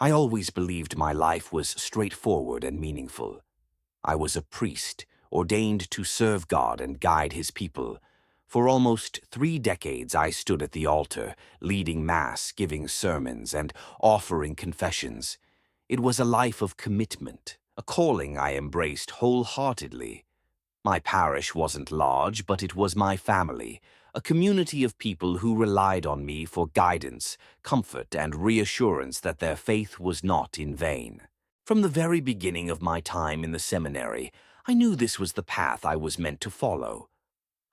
I always believed my life was straightforward and meaningful. I was a priest, ordained to serve God and guide His people. For almost 3 decades I stood at the altar, leading Mass, giving sermons, and offering confessions. It was a life of commitment, a calling I embraced wholeheartedly. My parish wasn't large, but it was my family, a community of people who relied on me for guidance, comfort, and reassurance that their faith was not in vain. From the very beginning of my time in the seminary, I knew this was the path I was meant to follow.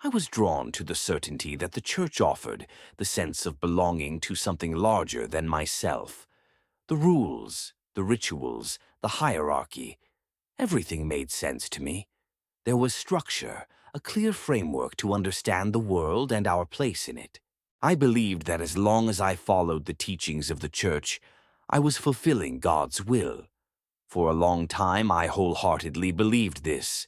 I was drawn to the certainty that the Church offered, the sense of belonging to something larger than myself. The rules, the rituals, the hierarchy, everything made sense to me. There was structure, a clear framework to understand the world and our place in it. I believed that as long as I followed the teachings of the Church, I was fulfilling God's will. For a long time, I wholeheartedly believed this.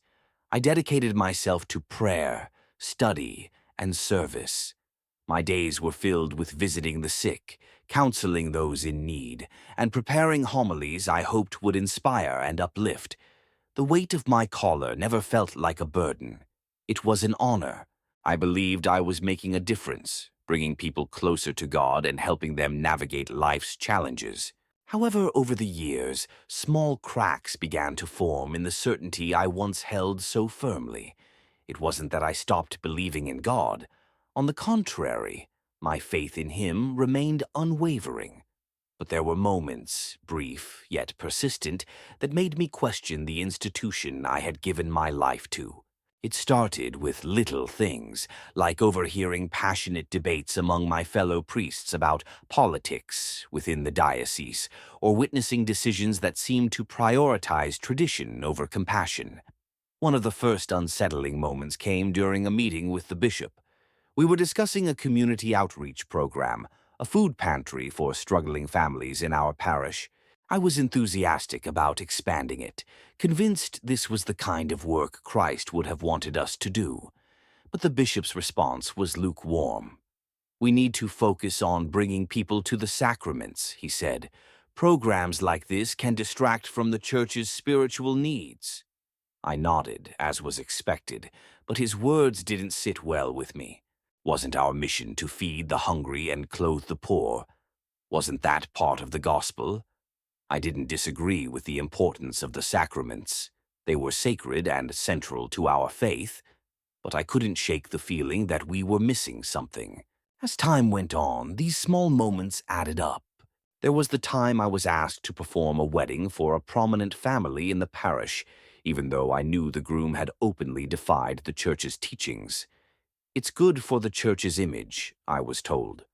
I dedicated myself to prayer, study, and service. My days were filled with visiting the sick, counseling those in need, and preparing homilies I hoped would inspire and uplift. The weight of my collar never felt like a burden. It was an honor. I believed I was making a difference, bringing people closer to God and helping them navigate life's challenges. However, over the years, small cracks began to form in the certainty I once held so firmly. It wasn't that I stopped believing in God. On the contrary, my faith in Him remained unwavering. But there were moments, brief yet persistent, that made me question the institution I had given my life to. It started with little things, like overhearing passionate debates among my fellow priests about politics within the diocese, or witnessing decisions that seemed to prioritize tradition over compassion. One of the first unsettling moments came during a meeting with the bishop. We were discussing a community outreach program, a food pantry for struggling families in our parish. I was enthusiastic about expanding it, convinced this was the kind of work Christ would have wanted us to do. But the bishop's response was lukewarm. "We need to focus on bringing people to the sacraments," he said. "Programs like this can distract from the Church's spiritual needs." I nodded, as was expected, but his words didn't sit well with me. Wasn't our mission to feed the hungry and clothe the poor? Wasn't that part of the gospel? I didn't disagree with the importance of the sacraments. They were sacred and central to our faith, but I couldn't shake the feeling that we were missing something. As time went on, these small moments added up. There was the time I was asked to perform a wedding for a prominent family in the parish, even though I knew the groom had openly defied the Church's teachings. "It's good for the Church's image," I was told.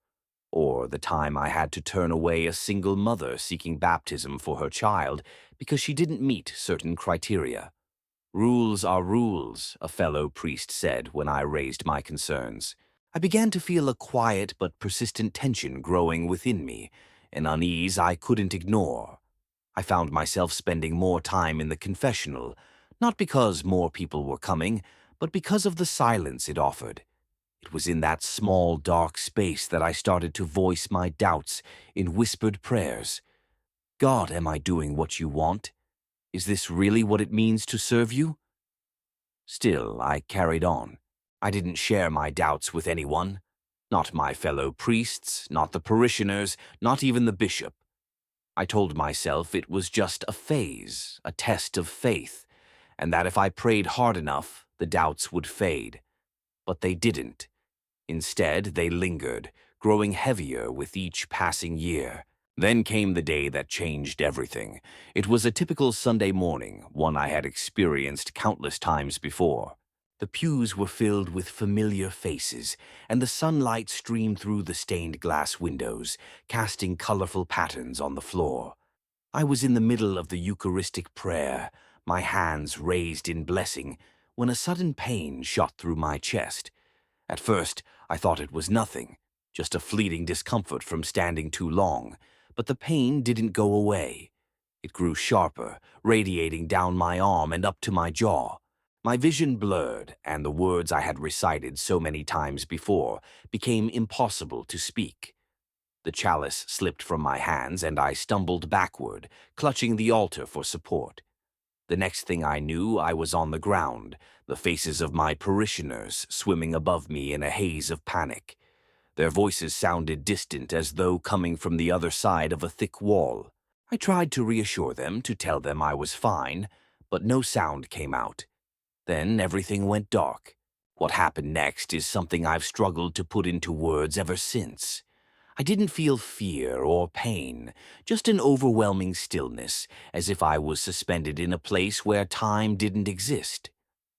Or the time I had to turn away a single mother seeking baptism for her child because she didn't meet certain criteria. "Rules are rules," a fellow priest said when I raised my concerns. I began to feel a quiet but persistent tension growing within me, an unease I couldn't ignore. I found myself spending more time in the confessional, not because more people were coming, but because of the silence it offered. It was in that small, dark space that I started to voice my doubts in whispered prayers. "God, am I doing what you want? Is this really what it means to serve you?" Still, I carried on. I didn't share my doubts with anyone. Not my fellow priests, not the parishioners, not even the bishop. I told myself it was just a phase, a test of faith, and that if I prayed hard enough, the doubts would fade. But they didn't. Instead, they lingered, growing heavier with each passing year. Then came the day that changed everything. It was a typical Sunday morning, one I had experienced countless times before. The pews were filled with familiar faces, and the sunlight streamed through the stained glass windows, casting colorful patterns on the floor. I was in the middle of the Eucharistic prayer, my hands raised in blessing, when a sudden pain shot through my chest. At first, I thought it was nothing, just a fleeting discomfort from standing too long, but the pain didn't go away. It grew sharper, radiating down my arm and up to my jaw. My vision blurred, and the words I had recited so many times before became impossible to speak. The chalice slipped from my hands and I stumbled backward, clutching the altar for support. The next thing I knew, I was on the ground, the faces of my parishioners swimming above me in a haze of panic. Their voices sounded distant as though coming from the other side of a thick wall. I tried to reassure them, to tell them I was fine, but no sound came out. Then everything went dark. What happened next is something I've struggled to put into words ever since. I didn't feel fear or pain, just an overwhelming stillness, as if I was suspended in a place where time didn't exist.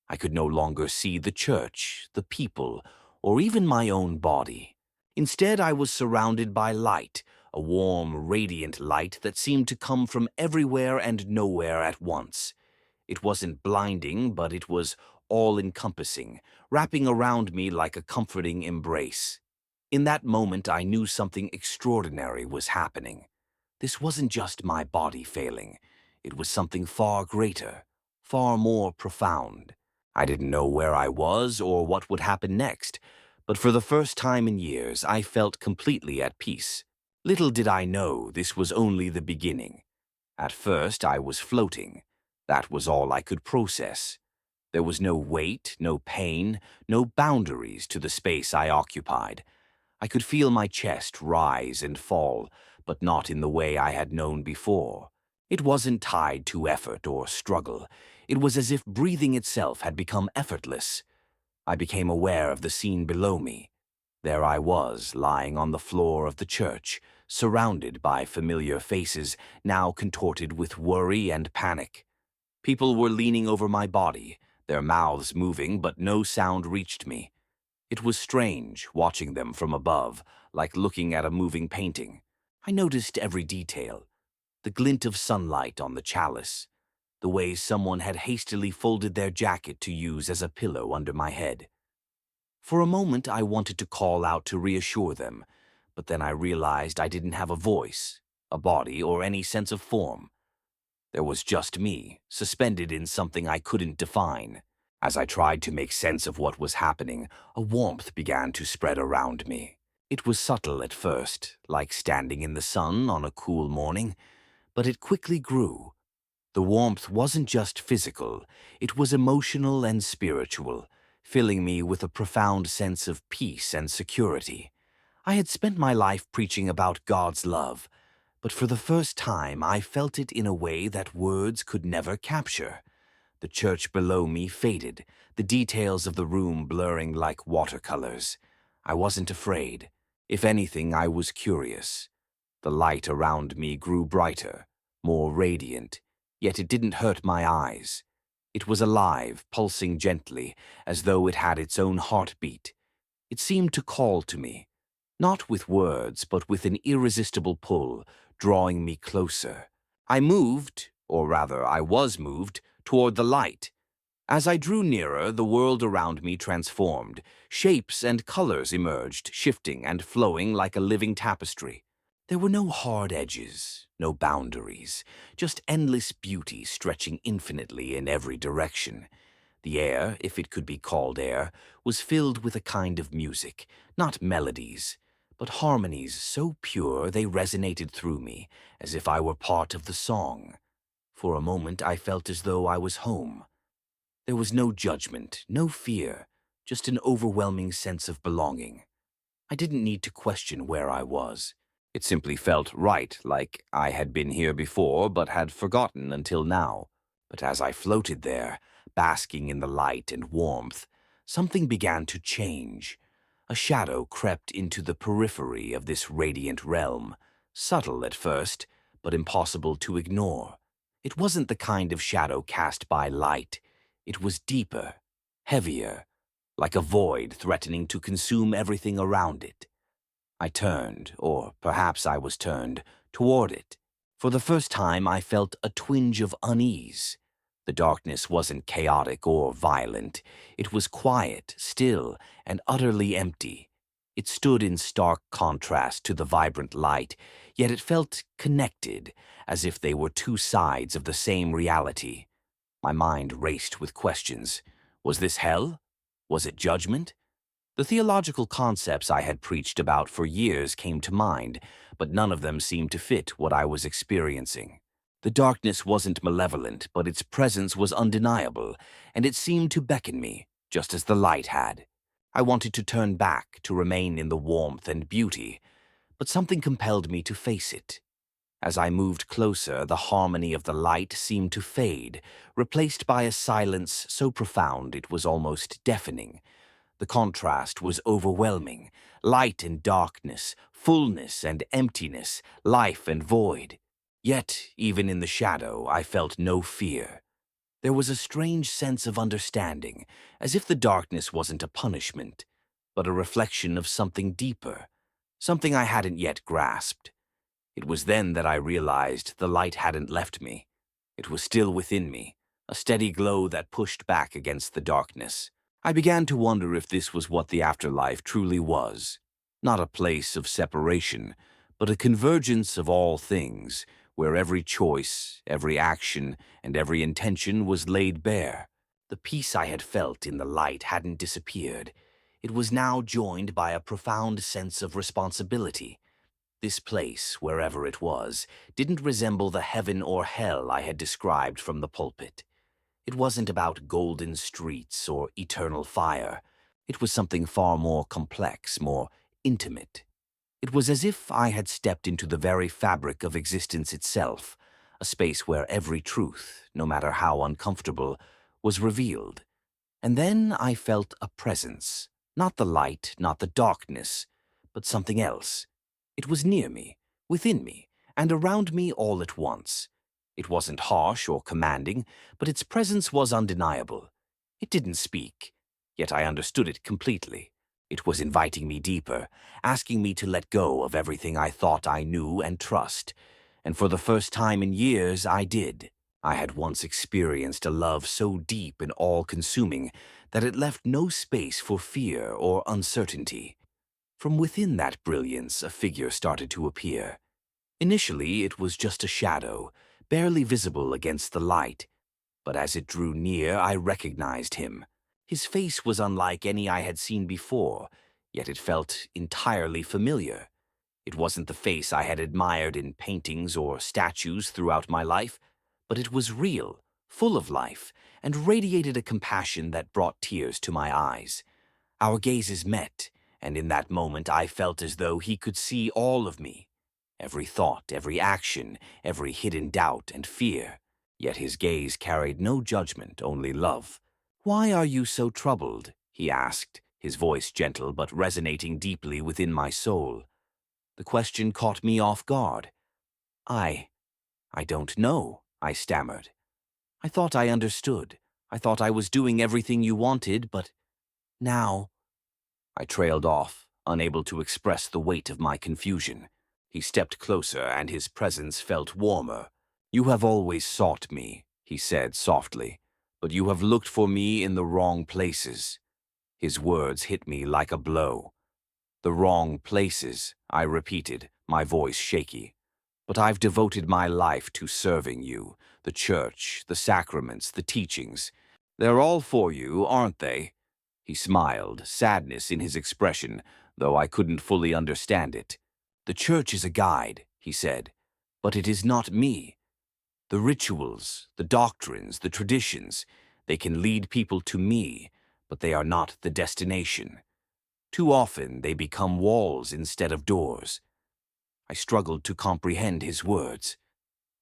I could no longer see the church, the people, or even my own body. Instead, I was surrounded by light, a warm, radiant light that seemed to come from everywhere and nowhere at once. It wasn't blinding, but it was all-encompassing, wrapping around me like a comforting embrace. In that moment, I knew something extraordinary was happening. This wasn't just my body failing. It was something far greater, far more profound. I didn't know where I was or what would happen next, but for the first time in years, I felt completely at peace. Little did I know this was only the beginning. At first, I was floating. That was all I could process. There was no weight, no pain, no boundaries to the space I occupied. I could feel my chest rise and fall, but not in the way I had known before. It wasn't tied to effort or struggle. It was as if breathing itself had become effortless. I became aware of the scene below me. There I was, lying on the floor of the church, surrounded by familiar faces, now contorted with worry and panic. People were leaning over my body, their mouths moving, but no sound reached me. It was strange, watching them from above, like looking at a moving painting. I noticed every detail. The glint of sunlight on the chalice, the way someone had hastily folded their jacket to use as a pillow under my head. For a moment, I wanted to call out to reassure them, but then I realized I didn't have a voice, a body, or any sense of form. There was just me, suspended in something I couldn't define. As I tried to make sense of what was happening, a warmth began to spread around me. It was subtle at first, like standing in the sun on a cool morning, but it quickly grew. The warmth wasn't just physical, it was emotional and spiritual, filling me with a profound sense of peace and security. I had spent my life preaching about God's love, but for the first time I felt it in a way that words could never capture. The church below me faded, the details of the room blurring like watercolors. I wasn't afraid. If anything, I was curious. The light around me grew brighter, more radiant, yet it didn't hurt my eyes. It was alive, pulsing gently, as though it had its own heartbeat. It seemed to call to me, not with words, but with an irresistible pull, drawing me closer. I moved, or rather I was moved, toward the light. As I drew nearer, the world around me transformed. Shapes and colors emerged, shifting and flowing like a living tapestry. There were no hard edges, no boundaries, just endless beauty stretching infinitely in every direction. The air, if it could be called air, was filled with a kind of music, not melodies, but harmonies so pure they resonated through me, as if I were part of the song. For a moment I felt as though I was home. There was no judgment, no fear, just an overwhelming sense of belonging. I didn't need to question where I was. It simply felt right, like I had been here before but had forgotten until now. But as I floated there, basking in the light and warmth, something began to change. A shadow crept into the periphery of this radiant realm, subtle at first, but impossible to ignore. It wasn't the kind of shadow cast by light. It was deeper, heavier, like a void threatening to consume everything around it. I turned, or perhaps I was turned, toward it. For the first time, I felt a twinge of unease. The darkness wasn't chaotic or violent. It was quiet, still, and utterly empty. It stood in stark contrast to the vibrant light, yet it felt connected, as if they were two sides of the same reality. My mind raced with questions. Was this hell? Was it judgment? The theological concepts I had preached about for years came to mind, but none of them seemed to fit what I was experiencing. The darkness wasn't malevolent, but its presence was undeniable, and it seemed to beckon me, just as the light had. I wanted to turn back, to remain in the warmth and beauty, but something compelled me to face it. As I moved closer, the harmony of the light seemed to fade, replaced by a silence so profound it was almost deafening. The contrast was overwhelming. Light and darkness, fullness and emptiness, life and void. Yet, even in the shadow, I felt no fear. There was a strange sense of understanding, as if the darkness wasn't a punishment, but a reflection of something deeper, something I hadn't yet grasped. It was then that I realized the light hadn't left me. It was still within me, a steady glow that pushed back against the darkness. I began to wonder if this was what the afterlife truly was. Not a place of separation, but a convergence of all things, where every choice, every action, and every intention was laid bare. The peace I had felt in the light hadn't disappeared. It was now joined by a profound sense of responsibility. This place, wherever it was, didn't resemble the heaven or hell I had described from the pulpit. It wasn't about golden streets or eternal fire. It was something far more complex, more intimate. It was as if I had stepped into the very fabric of existence itself, a space where every truth, no matter how uncomfortable, was revealed. And then I felt a presence, not the light, not the darkness, but something else. It was near me, within me, and around me all at once. It wasn't harsh or commanding, but its presence was undeniable. It didn't speak, yet I understood it completely. It was inviting me deeper, asking me to let go of everything I thought I knew and trust. And for the first time in years, I did. I had once experienced a love so deep and all-consuming that it left no space for fear or uncertainty. From within that brilliance, a figure started to appear. Initially, it was just a shadow, barely visible against the light. But as it drew near, I recognized him. His face was unlike any I had seen before, yet it felt entirely familiar. It wasn't the face I had admired in paintings or statues throughout my life, but it was real, full of life, and radiated a compassion that brought tears to my eyes. Our gazes met, and in that moment I felt as though he could see all of me. Every thought, every action, every hidden doubt and fear. Yet his gaze carried no judgment, only love. "Why are you so troubled?" he asked, his voice gentle but resonating deeply within my soul. The question caught me off guard. I don't know," I stammered. "I thought I understood. I thought I was doing everything you wanted, but now—" I trailed off, unable to express the weight of my confusion. He stepped closer, and his presence felt warmer. "You have always sought me," he said softly, "but you have looked for me in the wrong places." His words hit me like a blow. "The wrong places," I repeated, my voice shaky. "But I've devoted my life to serving you, the church, the sacraments, the teachings. They're all for you, aren't they?" He smiled, sadness in his expression, though I couldn't fully understand it. "The church is a guide," he said, "but it is not me. The rituals, the doctrines, the traditions, they can lead people to me, but they are not the destination. Too often they become walls instead of doors." I struggled to comprehend his words.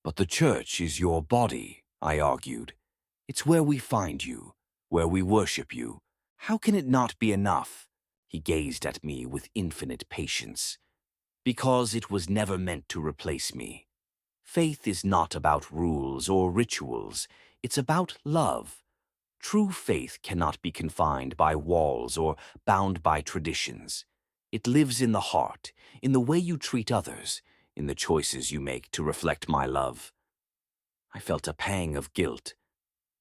"But the church is your body," I argued. "It's where we find you, where we worship you. How can it not be enough?" He gazed at me with infinite patience. "Because it was never meant to replace me. Faith is not about rules or rituals. It's about love. True faith cannot be confined by walls or bound by traditions. It lives in the heart, in the way you treat others, in the choices you make to reflect my love." I felt a pang of guilt.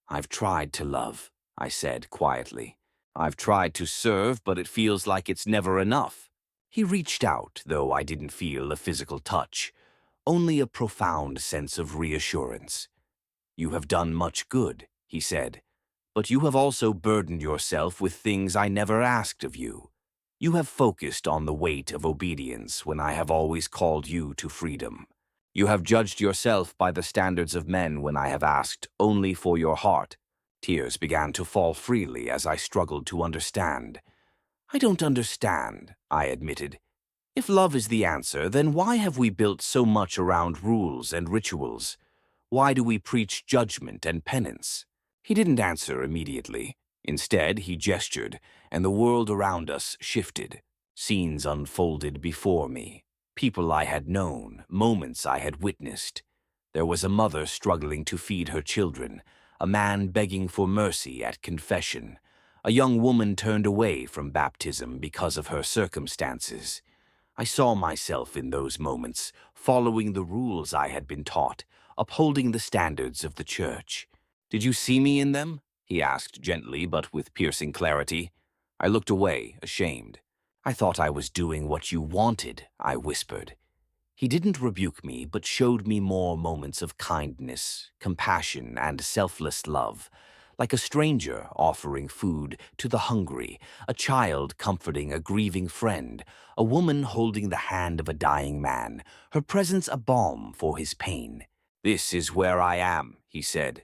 "I've tried to love," I said quietly. "I've tried to serve, but it feels like it's never enough." He reached out, though I didn't feel a physical touch, only a profound sense of reassurance. "You have done much good," he said, "but you have also burdened yourself with things I never asked of you. You have focused on the weight of obedience when I have always called you to freedom. You have judged yourself by the standards of men when I have asked only for your heart. Tears began to fall freely as I struggled to understand. I don't understand, I admitted. If love is the answer, then why have we built so much around rules and rituals? Why do we preach judgment and penance? He didn't answer immediately. Instead, he gestured, and the world around us shifted. Scenes unfolded before me. People I had known, moments I had witnessed. There was a mother struggling to feed her children, a man begging for mercy at confession, a young woman turned away from baptism because of her circumstances. I saw myself in those moments, following the rules I had been taught, upholding the standards of the church. Did you see me in them? He asked gently but with piercing clarity. I looked away, ashamed. I thought I was doing what you wanted, I whispered. He didn't rebuke me, but showed me more moments of kindness, compassion, and selfless love, like a stranger offering food to the hungry, a child comforting a grieving friend, a woman holding the hand of a dying man, her presence a balm for his pain. This is where I am, he said.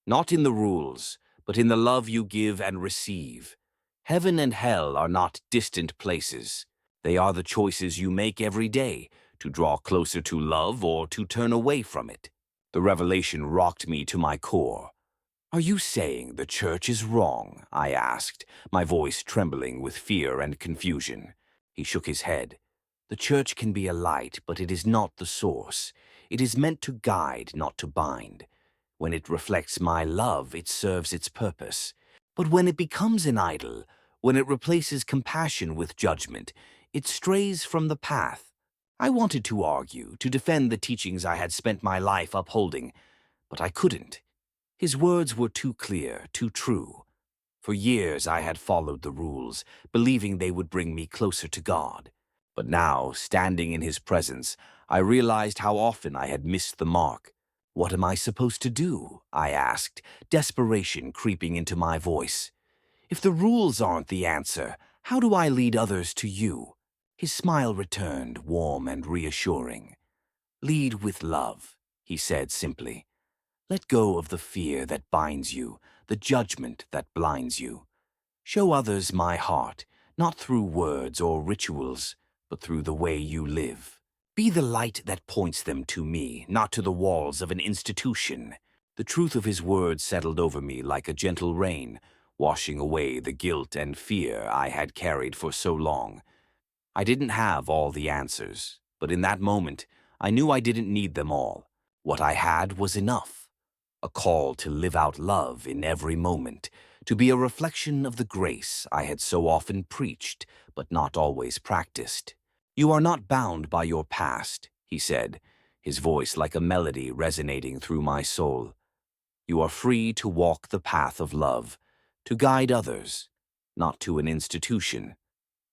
Not in the rules, but in the love you give and receive. Heaven and hell are not distant places. They are the choices you make every day, to draw closer to love or to turn away from it. The revelation rocked me to my core. Are you saying the church is wrong? I asked, my voice trembling with fear and confusion. He shook his head. The church can be a light, but it is not the source. It is meant to guide, not to bind. When it reflects my love, it serves its purpose. But when it becomes an idol, when it replaces compassion with judgment, it strays from the path. I wanted to argue, to defend the teachings I had spent my life upholding, but I couldn't. His words were too clear, too true. For years I had followed the rules, believing they would bring me closer to God. But now, standing in his presence, I realized how often I had missed the mark. What am I supposed to do? I asked, desperation creeping into my voice. If the rules aren't the answer, how do I lead others to you? His smile returned, warm and reassuring. Lead with love, he said simply. Let go of the fear that binds you, the judgment that blinds you. Show others my heart, not through words or rituals, but through the way you live. Be the light that points them to me, not to the walls of an institution. The truth of his words settled over me like a gentle rain, washing away the guilt and fear I had carried for so long. I didn't have all the answers, but in that moment, I knew I didn't need them all. What I had was enough. A call to live out love in every moment, to be a reflection of the grace I had so often preached, but not always practiced. You are not bound by your past, he said, his voice like a melody resonating through my soul. You are free to walk the path of love, to guide others, not to an institution,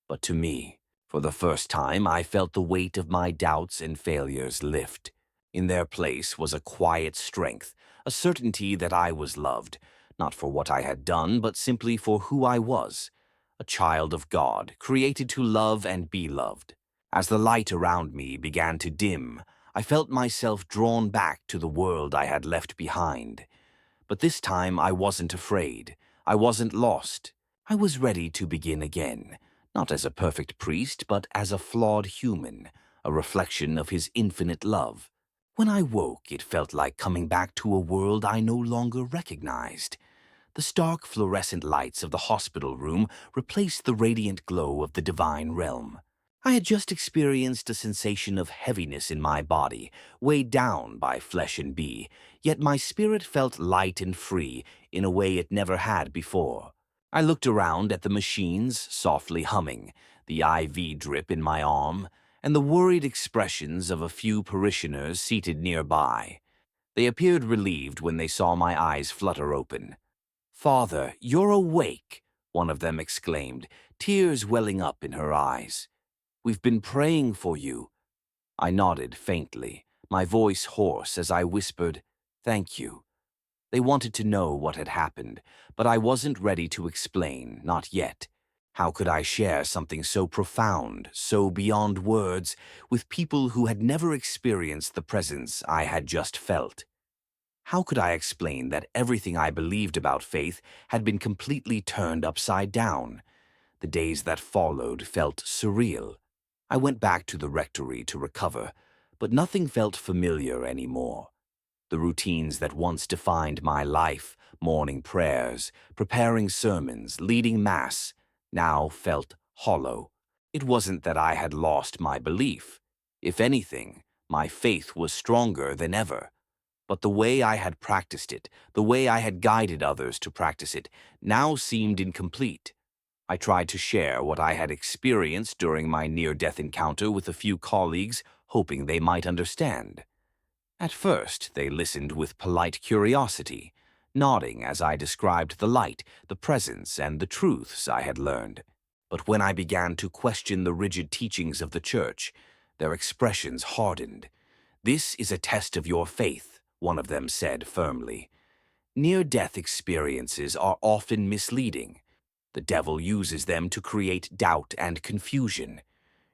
but to me. For the first time, I felt the weight of my doubts and failures lift. In their place was a quiet strength, a certainty that I was loved, not for what I had done, but simply for who I was, a child of God, created to love and be loved. As the light around me began to dim, I felt myself drawn back to the world I had left behind. But this time I wasn't afraid. I wasn't lost. I was ready to begin again, not as a perfect priest, but as a flawed human, a reflection of his infinite love. When I woke, it felt like coming back to a world I no longer recognized. The stark fluorescent lights of the hospital room replaced the radiant glow of the divine realm. I had just experienced a sensation of heaviness in my body, weighed down by flesh and bee, yet my spirit felt light and free in a way it never had before. I looked around at the machines softly humming, the IV drip in my arm, and the worried expressions of a few parishioners seated nearby. They appeared relieved when they saw my eyes flutter open. "Father, you're awake," one of them exclaimed, tears welling up in her eyes. "We've been praying for you." I nodded faintly, my voice hoarse as I whispered, "Thank you." They wanted to know what had happened, but I wasn't ready to explain, not yet. How could I share something so profound, so beyond words, with people who had never experienced the presence I had just felt? How could I explain that everything I believed about faith had been completely turned upside down? The days that followed felt surreal. I went back to the rectory to recover, but nothing felt familiar anymore. The routines that once defined my life, morning prayers, preparing sermons, leading Mass, now felt hollow. It wasn't that I had lost my belief. If anything, my faith was stronger than ever. But the way I had practiced it, the way I had guided others to practice it, now seemed incomplete. I tried to share what I had experienced during my near-death encounter with a few colleagues, hoping they might understand. At first, they listened with polite curiosity, nodding as I described the light, the presence, and the truths I had learned. But when I began to question the rigid teachings of the Church, their expressions hardened. "This is a test of your faith," one of them said firmly. "Near-death experiences are often misleading. The devil uses them to create doubt and confusion.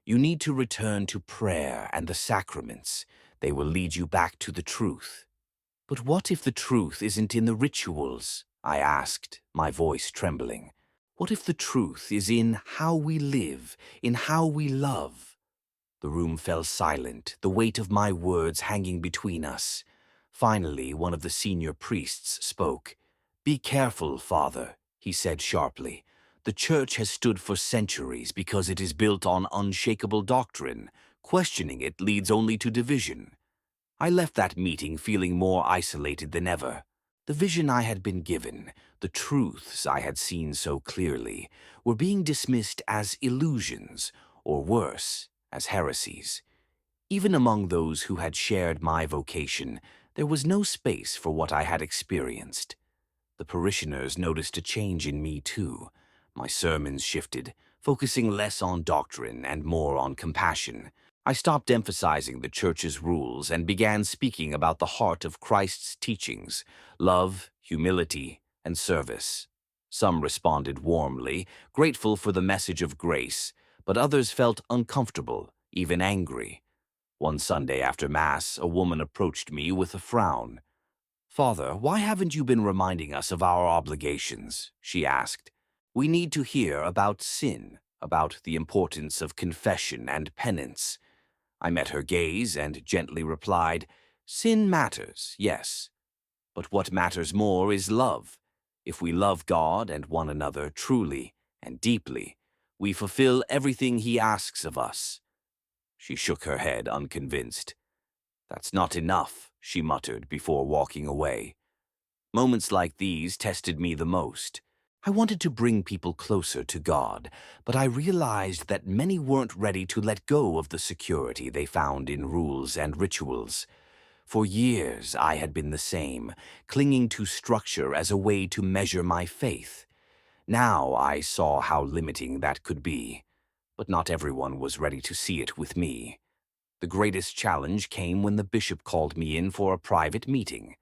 You need to return to prayer and the sacraments. They will lead you back to the truth." "But what if the truth isn't in the rituals?" I asked, my voice trembling. "What if the truth is in how we live, in how we love?" The room fell silent, the weight of my words hanging between us. Finally, one of the senior priests spoke. "Be careful, Father," he said sharply. "The Church has stood for centuries because it is built on unshakable doctrine. Questioning it leads only to division." I left that meeting feeling more isolated than ever. The vision I had been given, the truths I had seen so clearly, were being dismissed as illusions, or worse, as heresies. Even among those who had shared my vocation, there was no space for what I had experienced. The parishioners noticed a change in me too. My sermons shifted, focusing less on doctrine and more on compassion. I stopped emphasizing the Church's rules and began speaking about the heart of Christ's teachings: love, humility, and service. Some responded warmly, grateful for the message of grace, but others felt uncomfortable, even angry. One Sunday after Mass, a woman approached me with a frown. "Father, why haven't you been reminding us of our obligations?" she asked. "We need to hear about sin, about the importance of confession and penance." I met her gaze and gently replied, "Sin matters, yes. But what matters more is love. If we love God and one another truly and deeply, we fulfill everything He asks of us." She shook her head, unconvinced. "That's not enough," she muttered before walking away. Moments like these tested me the most. I wanted to bring people closer to God, but I realized that many weren't ready to let go of the security they found in rules and rituals. For years, I had been the same, clinging to structure as a way to measure my faith. Now I saw how limiting that could be, but not everyone was ready to see it with me. The greatest challenge came when the bishop called me in for a private meeting.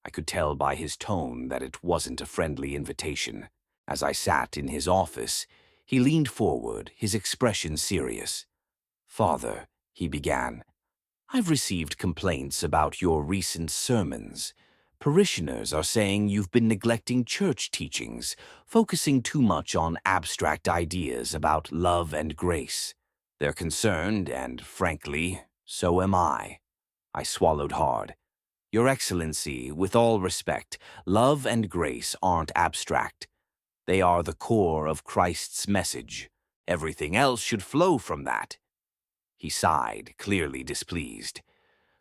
I could tell by his tone that it wasn't a friendly invitation. As I sat in his office, he leaned forward, his expression serious. "Father," he began, "I've received complaints about your recent sermons. Parishioners are saying you've been neglecting church teachings, focusing too much on abstract ideas about love and grace. They're concerned, and frankly, so am I." I swallowed hard. "Your Excellency, with all respect, love and grace aren't abstract. They are the core of Christ's message. Everything else should flow from that." He sighed, clearly displeased.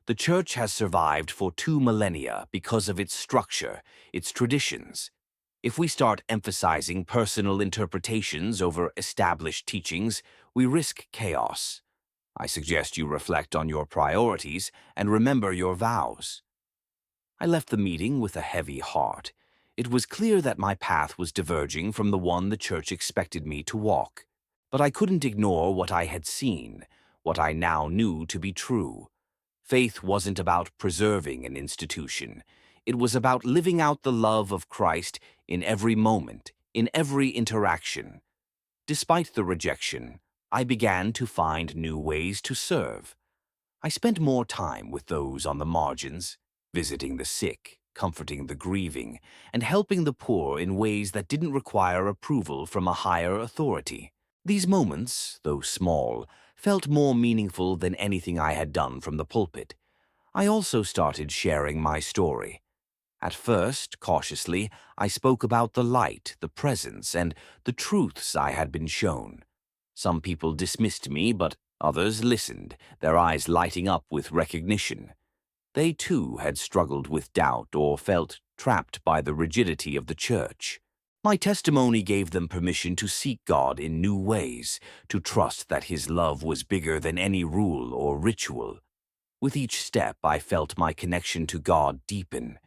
"The Church has survived for 2 millennia because of its structure, its traditions. If we start emphasizing personal interpretations over established teachings, we risk chaos. I suggest you reflect on your priorities and remember your vows." I left the meeting with a heavy heart. It was clear that my path was diverging from the one the Church expected me to walk. But I couldn't ignore what I had seen, what I now knew to be true. Faith wasn't about preserving an institution. It was about living out the love of Christ in every moment, in every interaction. Despite the rejection, I began to find new ways to serve. I spent more time with those on the margins, visiting the sick, comforting the grieving, and helping the poor in ways that didn't require approval from a higher authority. These moments, though small, felt more meaningful than anything I had done from the pulpit. I also started sharing my story. At first, cautiously, I spoke about the light, the presence, and the truths I had been shown. Some people dismissed me, but others listened, their eyes lighting up with recognition. They too had struggled with doubt or felt trapped by the rigidity of the church. My testimony gave them permission to seek God in new ways, to trust that His love was bigger than any rule or ritual. With each step, I felt my connection to God deepen.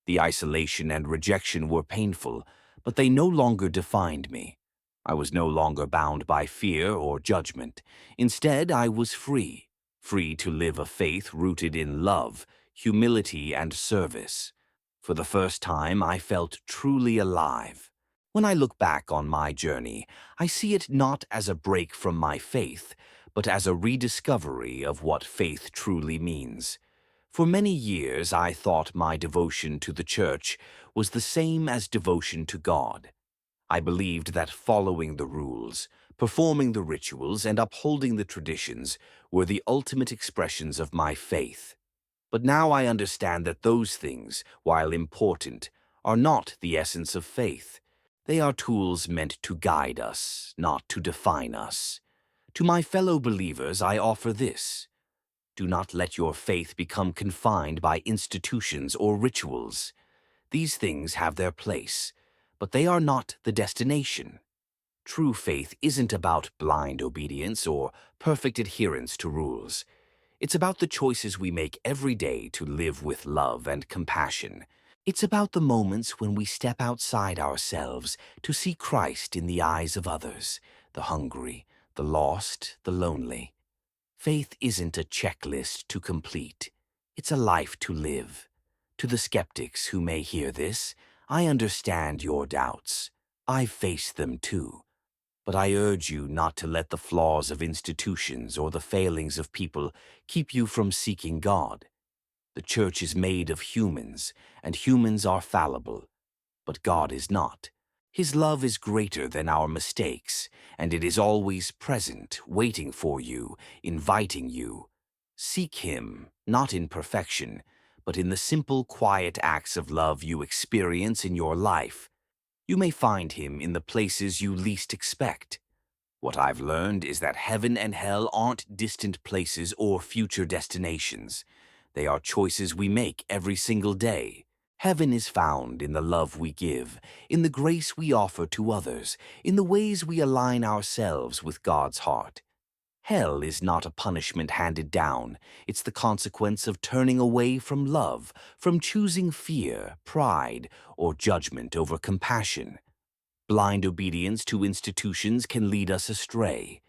The isolation and rejection were painful, but they no longer defined me. I was no longer bound by fear or judgment. Instead, I was free, free to live a faith rooted in love, humility, and service. For the first time, I felt truly alive. When I look back on my journey, I see it not as a break from my faith, but as a rediscovery of what faith truly means. For many years, I thought my devotion to the church was the same as devotion to God. I believed that following the rules, performing the rituals, and upholding the traditions were the ultimate expressions of my faith. But now I understand that those things, while important, are not the essence of faith. They are tools meant to guide us, not to define us. To my fellow believers, I offer this. Do not let your faith become confined by institutions or rituals. These things have their place, but they are not the destination. True faith isn't about blind obedience or perfect adherence to rules. It's about the choices we make every day to live with love and compassion. It's about the moments when we step outside ourselves to see Christ in the eyes of others, the hungry, the lost, the lonely. Faith isn't a checklist to complete. It's a life to live. To the skeptics who may hear this, I understand your doubts. I've faced them too. But I urge you not to let the flaws of institutions or the failings of people keep you from seeking God. The church is made of humans, and humans are fallible. But God is not. His love is greater than our mistakes, and it is always present, waiting for you, inviting you. Seek Him, not in perfection, but in the simple, quiet acts of love you experience in your life. You may find Him in the places you least expect. What I've learned is that heaven and hell aren't distant places or future destinations. They are choices we make every single day. Heaven is found in the love we give, in the grace we offer to others, in the ways we align ourselves with God's heart. Hell is not a punishment handed down. It's the consequence of turning away from love, from choosing fear, pride, or judgment over compassion. Blind obedience to institutions can lead us astray.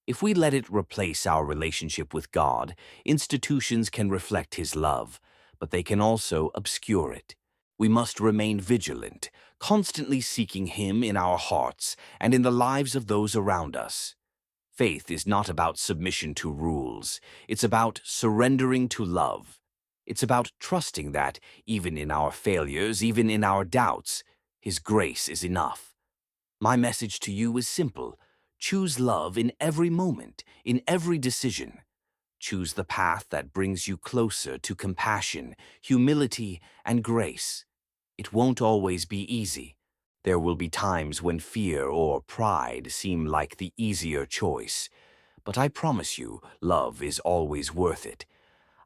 If we let it replace our relationship with God, institutions can reflect His love, but they can also obscure it. We must remain vigilant, constantly seeking Him in our hearts and in the lives of those around us. Faith is not about submission to rules. It's about surrendering to love. It's about trusting that, even in our failures, even in our doubts, His grace is enough. My message to you is simple. Choose love in every moment, in every decision. Choose the path that brings you closer to compassion, humility, and grace. It won't always be easy. There will be times when fear or pride seem like the easier choice. But I promise you, love is always worth it.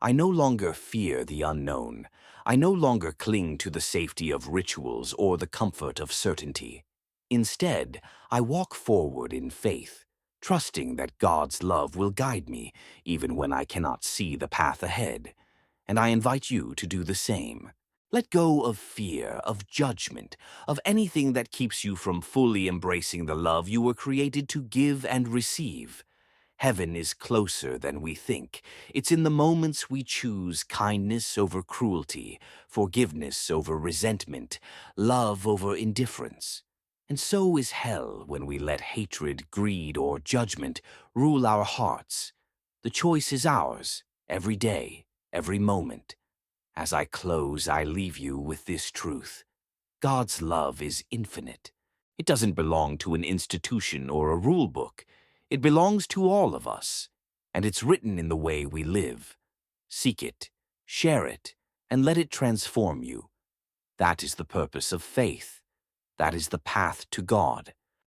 I no longer fear the unknown. I no longer cling to the safety of rituals or the comfort of certainty. Instead, I walk forward in faith, trusting that God's love will guide me even when I cannot see the path ahead. And I invite you to do the same. Let go of fear, of judgment, of anything that keeps you from fully embracing the love you were created to give and receive. Heaven is closer than we think. It's in the moments we choose kindness over cruelty, forgiveness over resentment, love over indifference. And so is hell when we let hatred, greed, or judgment rule our hearts. The choice is ours, every day, every moment. As I close, I leave you with this truth. God's love is infinite. It doesn't belong to an institution or a rule book. It belongs to all of us, and it's written in the way we live. Seek it, share it, and let it transform you. That is the purpose of faith. That is the path to God.